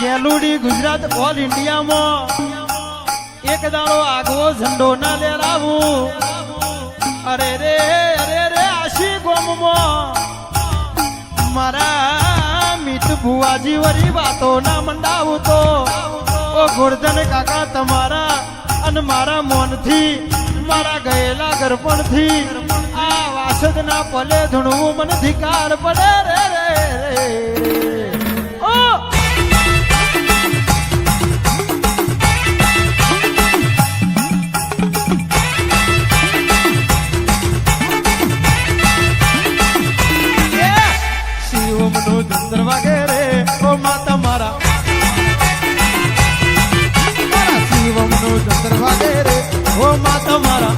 ગેલુડી Gujarat all ઇન્ડિયામાં એક દાડો આગવો ઝંડો ના લેરાવું. અરે રે આશી ગોમમાં મારા મિત ભુવાજી વરી વાતો ના મંડાવું તો ઓ ગોરધન કાકા તમારા અને મારા મોનથી મારા ગયેલા ગરપણથી આ વાસદ ના પલે ધૂણવું મને ધિકાર પડે રે રે રે. ઓ શિવમનો ચંદ્ર વાગે રે ઓ માતા મારા શિવમનો ચંદ્ર વાગે રે ઓ માતા મારા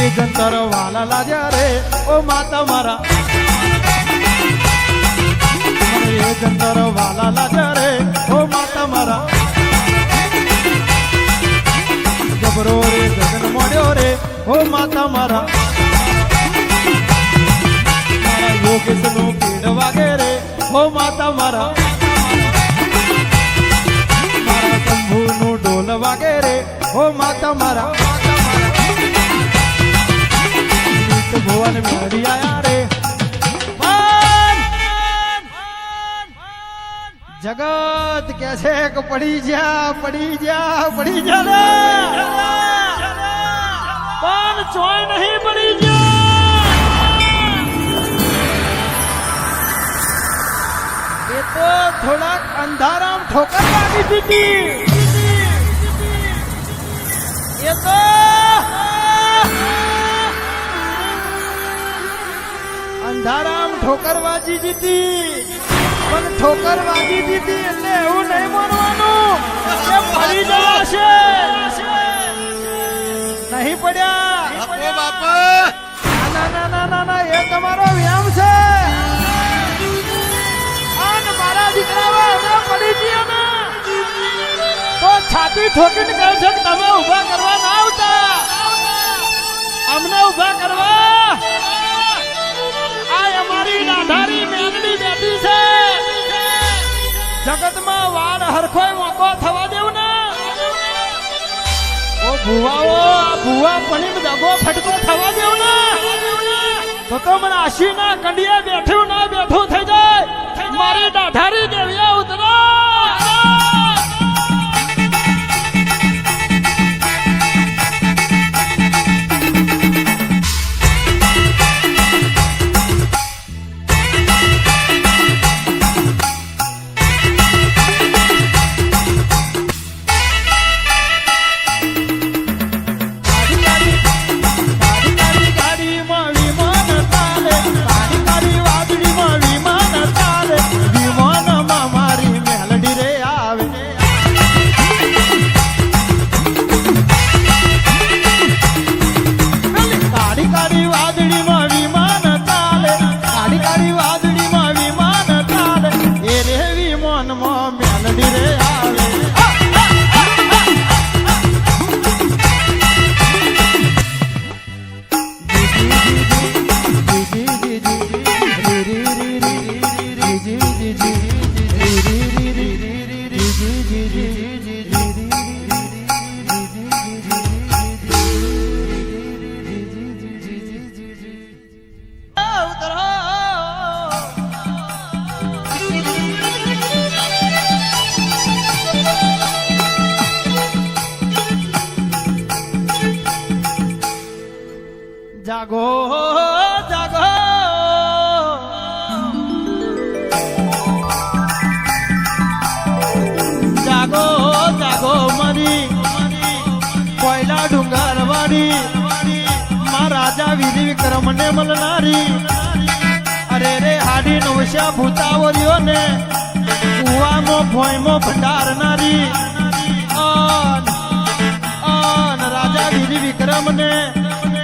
એ જંતર વાલા લાગ્યા રે ઓ માતા મારા એ જંતર વાલા લાગ્યા રે ઓ માતા મારા જબરો રે ગગન મોડ્યો રે ઓ માતા મારા યોગેશ નો પીડ વાગે રે ઓ માતા મારા મારા શંભુ નું ઢોલ વાગે રે ઓ માતા મારા ભુવન મેળી આયા રે જગત કે છે કે પડી જા રે પણ ચોય નહીં પડી જા. એ તો થોડાક અંધારામ ઠોકર લાગી દીધી. એ તો અંધારામ ઠોકર વાજી દીધી પણ ઠોકર વાગી દીધી એટલે એવું નહીં માનવાનું કે પડી જશે. નહીં પડ્યા ના એ તમારો વ્યાયામ છે. મારા દીકરાઓ પડી ગયા ને તો છાતી ઠોકીને કહે છે કે તમે ઉભા કરવા ના આવતા, અમને ઉભા કરવા આ અમારી નાધારી મેલડી બેઠી છે. જગતમાં વાળ હરખોય મોકો થવા દેવું ને ઓ ભુવાઓ આ ભુવા પણીમ દગો ફટકો થવા દેવું ને તો મને આશી ના કંડિયા બેઠું ના બેઠું થઈ જાય. મારી દાઢારી દેવિયા ઉતરો જાગો જાગો જાગો જાગો મારી કોયલા ડુંગર વાળી મા રાજા વિધિ વિક્રમ ને મળનારી. અરે રે હાડી નવશા ભૂતાવરીઓ ને કુવામાં ભોયમાં ભંડારનારી રાજા વિધિ વિક્રમ ને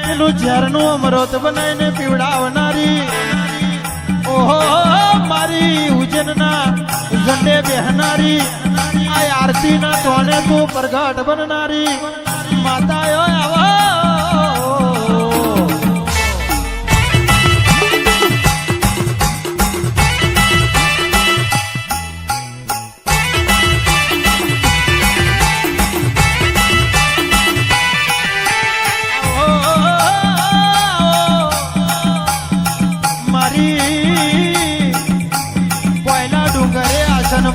પેલું ઝેરનું અમૃત બનાવીને પીવડાવનારી. ઓહો મારી ઉજ્જૈનના ઝંડે બેહનારી આ આરતીના તોને તું પ્રગટ બનનારી માતાઓ આવો.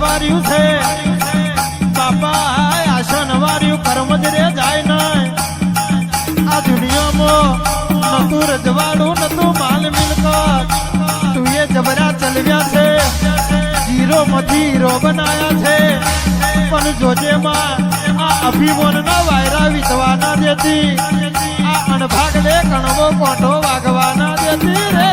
વાર્યું છે બાપા આશન વાર્યું કર્મ જ રે જાય નહીં આ દુનિયામાં નતું રજવાડું નતું માલ મિલકત તું એ જબરા ચલવ્યા છે જીરો માંથી હીરો બનાયા છે પણ જોજે માં આ અભિમાન ના વાયરા વિધવા ના દેતી આ અણભાગ લે કણવો કોઠો વાગવા ના દેતી રે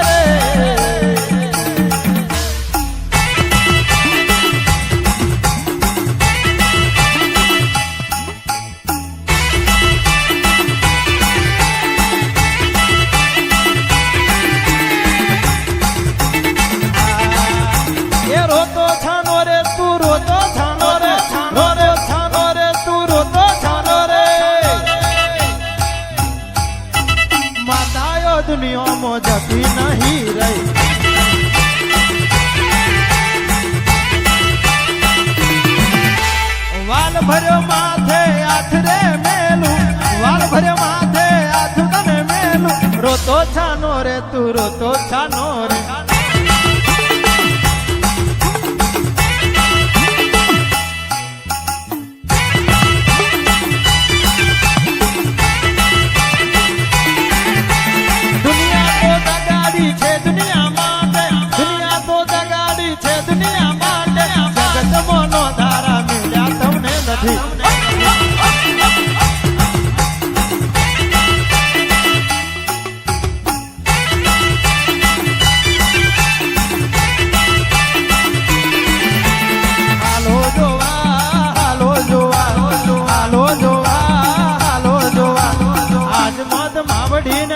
રોતો છાનો રે તું રોતો છાનો રે છાનો રે છાનો રે તું રોતો છાનો રે માતાયો દુનિયામાં જતી નહીં રહી વાલ ભર્યો માથે હાથ રે મેલું વાલ ભર્યો માથે હાથ તને મેલું રોતો છાનો રે તું રોતો છાનો રે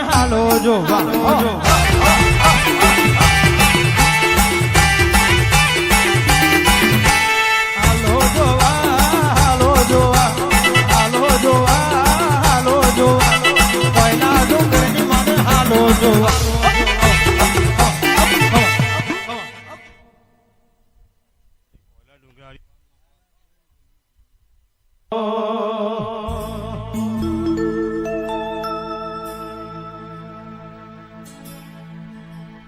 હાલો જોવા હાલો જોવા હાલો જોવા હાલો જોવા હાલો જોવા કોઈના ડુંગરની મને હાલો જોવા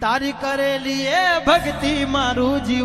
તારી કરેલી એ ભક્તિ મારું જીવન